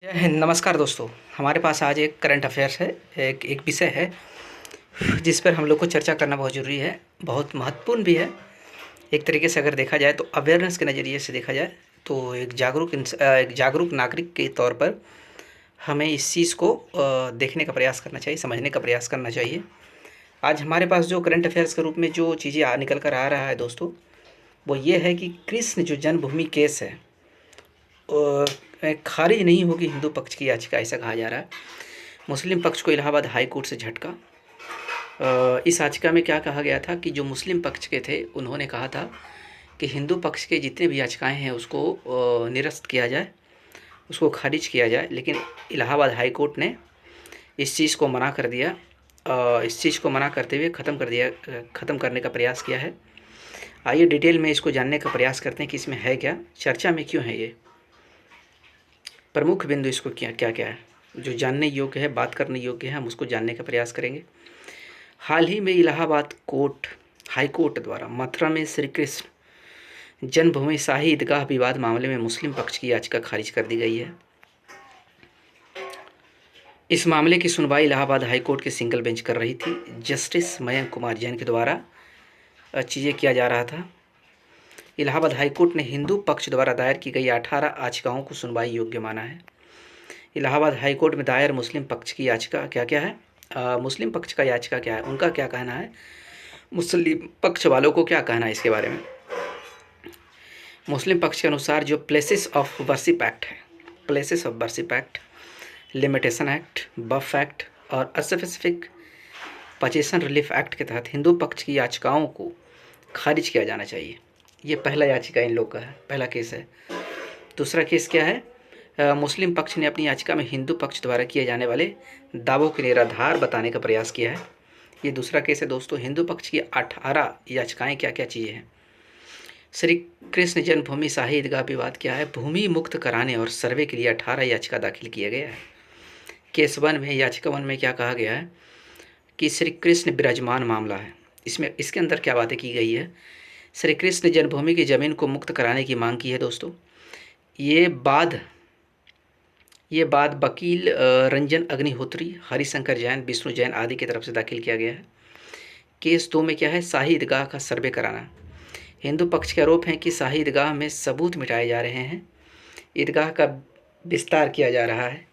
जय हिंद। नमस्कार दोस्तों, हमारे पास आज एक करंट अफेयर्स है। एक विषय है जिस पर हम लोग को चर्चा करना बहुत ज़रूरी है, बहुत महत्वपूर्ण भी है। एक तरीके से अगर देखा जाए तो अवेयरनेस के नज़रिए से देखा जाए तो एक जागरूक नागरिक के तौर पर हमें इस चीज़ को देखने का प्रयास करना चाहिए, समझने का प्रयास करना चाहिए। आज हमारे पास जो करंट अफेयर्स के रूप में जो चीज़ें निकल कर आ रहा है दोस्तों, वो ये है कि कृष्ण जो जन्मभूमि केस है खारिज नहीं होगी हिंदू पक्ष की याचिका, ऐसा कहा जा रहा है। मुस्लिम पक्ष को इलाहाबाद हाई कोर्ट से झटका। इस याचिका में क्या कहा गया था कि जो मुस्लिम पक्ष के थे उन्होंने कहा था कि हिंदू पक्ष के जितने भी याचिकाएं हैं उसको निरस्त किया जाए, उसको खारिज किया जाए, लेकिन इलाहाबाद हाई कोर्ट ने इस चीज़ को मना कर दिया। इस चीज़ को मना करते हुए ख़त्म करने का प्रयास किया है। आइए डिटेल में इसको जानने का प्रयास करते हैं कि इसमें है क्या, चर्चा में क्यों है, ये प्रमुख बिंदु इसको क्या क्या क्या है जो जानने योग्य है, बात करने योग्य है, हम उसको जानने का प्रयास करेंगे। हाल ही में इलाहाबाद हाई कोर्ट द्वारा मथुरा में श्री कृष्ण जन्मभूमि शाही ईदगाह विवाद मामले में मुस्लिम पक्ष की याचिका खारिज कर दी गई है। इस मामले की सुनवाई इलाहाबाद हाई कोर्ट के सिंगल बेंच कर रही थी। जस्टिस मयंक कुमार जैन के द्वारा चीज़ें किया जा रहा था। इलाहाबाद हाई कोर्ट ने हिंदू पक्ष द्वारा दायर की गई 18 याचिकाओं को सुनवाई योग्य माना है। इलाहाबाद हाई कोर्ट में दायर मुस्लिम पक्ष की याचिका क्या क्या है, मुस्लिम पक्ष का याचिका क्या है, उनका क्या कहना है, मुस्लिम पक्ष वालों को क्या कहना है इसके बारे में। मुस्लिम पक्ष के अनुसार जो प्लेसेस ऑफ वर्शिप एक्ट है, places of worship act, limitation act, बफ एक्ट और स्पेसिफिक पोजीशन रिलीफ एक्ट के तहत हिंदू पक्ष की याचिकाओं को खारिज किया जाना चाहिए। ये पहला याचिका इन लोग का है, पहला केस है। दूसरा केस क्या है, मुस्लिम पक्ष ने अपनी याचिका में हिंदू पक्ष द्वारा किए जाने वाले दावों के निराधार बताने का प्रयास किया है। ये दूसरा केस है दोस्तों। हिंदू पक्ष की 18 याचिकाएं क्या क्या चीज़ें हैं। श्री कृष्ण जन्मभूमि शाही ईदगाह विवाद क्या है, भूमि मुक्त कराने और सर्वे के लिए 18 याचिका दाखिल किया गया है। केस 1 में, याचिका 1 में क्या कहा गया है कि श्री कृष्ण विराजमान मामला है। इसके अंदर क्या बातें की गई है, श्री कृष्ण जन्मभूमि की ज़मीन को मुक्त कराने की मांग की है दोस्तों। ये बाद वकील रंजन अग्निहोत्री, हरिशंकर जैन, विष्णु जैन आदि की तरफ से दाखिल किया गया है। केस 2 में क्या है, शाही ईदगाह का सर्वे कराना। हिंदू पक्ष के आरोप हैं कि शाही ईदगाह में सबूत मिटाए जा रहे हैं, ईदगाह का विस्तार किया जा रहा है।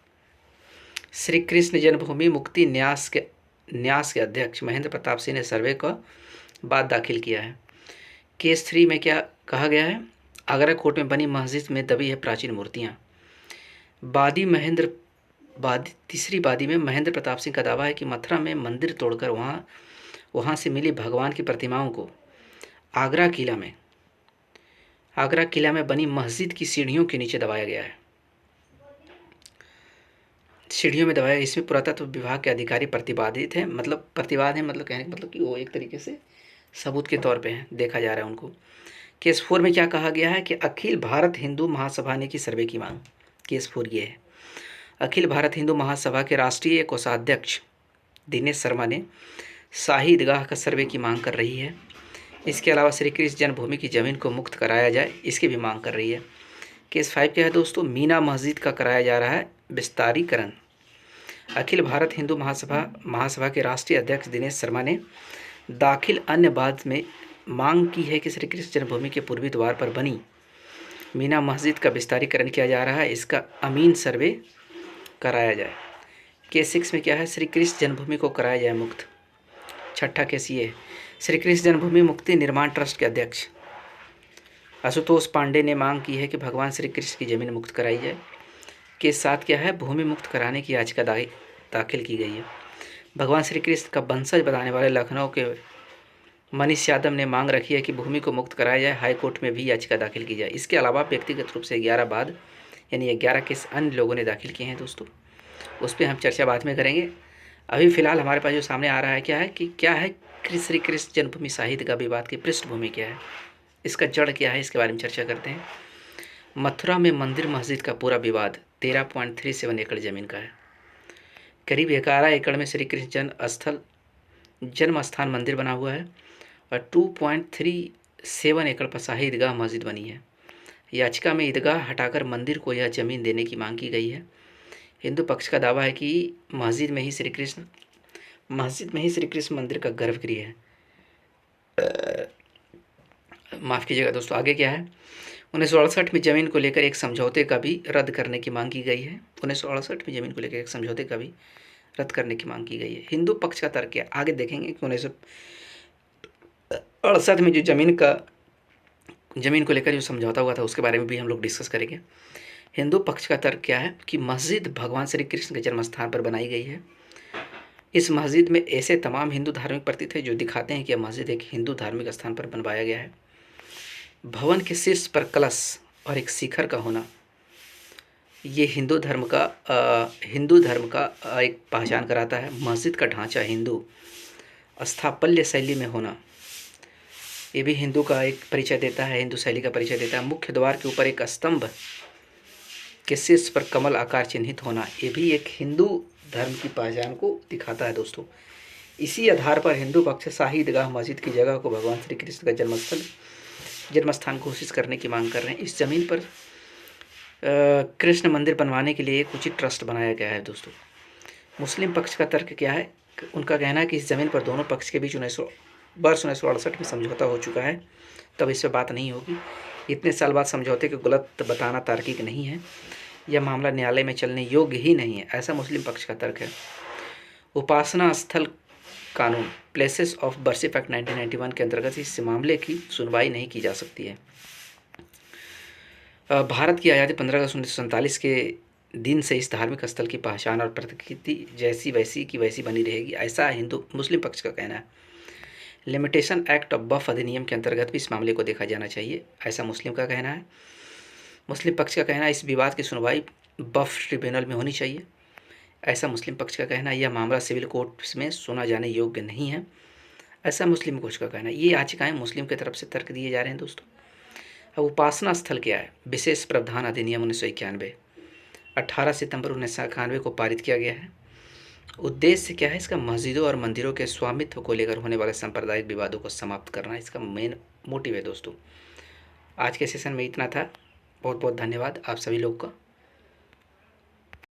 श्री कृष्ण जन्मभूमि मुक्ति न्यास के अध्यक्ष महेंद्र प्रताप सिंह ने सर्वे का बाद दाखिल किया है। केस 3 में क्या कहा गया है, आगरा कोर्ट में बनी मस्जिद में दबी है प्राचीन मूर्तियाँ। तीसरी वादी में महेंद्र प्रताप सिंह का दावा है कि मथुरा में मंदिर तोड़कर वहाँ से मिली भगवान की प्रतिमाओं को आगरा किला में बनी मस्जिद की सीढ़ियों के नीचे दबाया गया है। इसमें पुरातत्व विभाग के अधिकारी प्रतिवादित हैं, मतलब प्रतिवाद है, मतलब कहने का मतलब कि वो एक तरीके से सबूत के तौर पे हैं, देखा जा रहा है उनको। केस 4 में क्या कहा गया है कि अखिल भारत हिंदू महासभा ने की सर्वे की मांग। केस 4 ये है, अखिल भारत हिंदू महासभा के राष्ट्रीय कोषाध्यक्ष दिनेश शर्मा ने शाही ईदगाह का सर्वे की मांग कर रही है। इसके अलावा श्री कृष्ण जन्मभूमि की ज़मीन को मुक्त कराया जाए, इसकी भी मांग कर रही है। केस 5 क्या है दोस्तों, मीना मस्जिद का कराया जा रहा है विस्तारीकरण। अखिल भारत हिंदू महासभा के राष्ट्रीय अध्यक्ष दिनेश शर्मा ने दाखिल अन्य बाद में मांग की है कि श्री कृष्ण जन्मभूमि के पूर्वी द्वार पर बनी मीना मस्जिद का विस्तारीकरण किया जा रहा है, इसका अमीन सर्वे कराया जाए। केस 6 में क्या है, श्री कृष्ण जन्मभूमि को कराया जाए मुक्त। छठा केस ये है, श्री कृष्ण जन्मभूमि मुक्ति निर्माण ट्रस्ट के अध्यक्ष आशुतोष पांडे ने मांग की है कि भगवान श्री कृष्ण की जमीन मुक्त कराई जाए। केस 7 क्या है, भूमि मुक्त कराने की याचिका दाखिल की गई है। भगवान श्री कृष्ण का वंशज बताने वाले लखनऊ के मनीष यादव ने मांग रखी है कि भूमि को मुक्त कराया जाए, हाई कोर्ट में भी याचिका दाखिल की जाए। इसके अलावा व्यक्तिगत रूप से 11 केस अन्य लोगों ने दाखिल किए हैं दोस्तों, उस पर हम चर्चा बाद में करेंगे। अभी फ़िलहाल हमारे पास जो सामने आ रहा है क्या है श्री कृष्ण जन्मभूमि शाही ईदगाह विवाद की पृष्ठभूमि क्या है, इसका जड़ क्या है, इसके बारे में चर्चा करते हैं। मथुरा में मंदिर मस्जिद का पूरा विवाद 13.37 एकड़ ज़मीन का है। करीब 11 एकड़ में श्री कृष्ण जन्म स्थान मंदिर बना हुआ है और 2.37 एकड़ पर शाही ईदगाह मस्जिद बनी है। याचिका में ईदगाह हटाकर मंदिर को यह ज़मीन देने की मांग की गई है। हिंदू पक्ष का दावा है कि मस्जिद में ही श्री कृष्ण मंदिर का गर्भगृह है। माफ़ कीजिएगा दोस्तों, आगे क्या है। 1968 में ज़मीन को लेकर एक समझौते का भी रद्द करने की मांग की गई है। 1968 में ज़मीन को लेकर एक समझौते का भी रद्द करने की मांग की गई है। हिंदू पक्ष का तर्क है, आगे देखेंगे कि 1968 में जो ज़मीन को लेकर जो समझौता हुआ था उसके बारे में भी हम लोग डिस्कस करेंगे। हिंदू पक्ष का तर्क क्या है कि मस्जिद भगवान श्री कृष्ण के जन्म स्थान पर बनाई गई है। इस मस्जिद में ऐसे तमाम हिंदू धार्मिक प्रतीक थे जो दिखाते हैं कि यह मस्जिद एक हिंदू धार्मिक स्थान पर बनवाया गया है। भवन के शीर्ष पर कलश और एक शिखर का होना, ये हिंदू धर्म का एक पहचान कराता है। मस्जिद का ढांचा हिंदू स्थापत्य शैली में होना, ये भी हिंदू का एक परिचय देता है, हिंदू शैली का परिचय देता है। मुख्य द्वार के ऊपर एक स्तंभ के शीर्ष पर कमल आकार चिन्हित होना, ये भी एक हिंदू धर्म की पहचान को दिखाता है दोस्तों। इसी आधार पर हिंदू पक्ष शाही ईदगाह मस्जिद की जगह को भगवान श्री कृष्ण का जन्मस्थान घोषित करने की मांग कर रहे हैं। इस ज़मीन पर कृष्ण मंदिर बनवाने के लिए एक उचित ट्रस्ट बनाया गया है दोस्तों। मुस्लिम पक्ष का तर्क क्या है, उनका कहना है कि इस ज़मीन पर दोनों पक्ष के बीच 1968 में समझौता हो चुका है, तब इस पर बात नहीं होगी। इतने साल बाद समझौते को गलत बताना तार्किक नहीं है, यह मामला न्यायालय में चलने योग्य ही नहीं है, ऐसा मुस्लिम पक्ष का तर्क है। उपासना स्थल कानून प्लेसेस ऑफ वर्शिप एक्ट 1991 के अंतर्गत इस मामले की सुनवाई नहीं की जा सकती है। भारत की आज़ादी 15 अगस्त 1947 के दिन से इस धार्मिक स्थल की पहचान और प्रकृति जैसी वैसी की वैसी बनी रहेगी, ऐसा मुस्लिम पक्ष का कहना है। लिमिटेशन एक्ट ऑफ वक्फ अधिनियम के अंतर्गत भी इस मामले को देखा जाना चाहिए, ऐसा मुस्लिम का कहना है। मुस्लिम पक्ष का कहना है इस विवाद की सुनवाई वक्फ ट्रिब्यूनल में होनी चाहिए, ऐसा मुस्लिम पक्ष का कहना है। यह मामला सिविल कोर्ट में सुना जाने योग्य नहीं है, ऐसा मुस्लिम पक्ष का कहना है। ये याचिकाएं मुस्लिम की तरफ से तर्क दिए जा रहे हैं दोस्तों। अब उपासना स्थल क्या है, विशेष प्रावधान अधिनियम 1991 18 सितंबर 1991 को पारित किया गया है। उद्देश्य क्या है इसका, मस्जिदों और मंदिरों के स्वामित्व को लेकर होने वाले सांप्रदायिक विवादों को समाप्त करना, इसका मेन मोटिव है दोस्तों। आज के सेशन में इतना था, बहुत बहुत धन्यवाद आप सभी लोग का।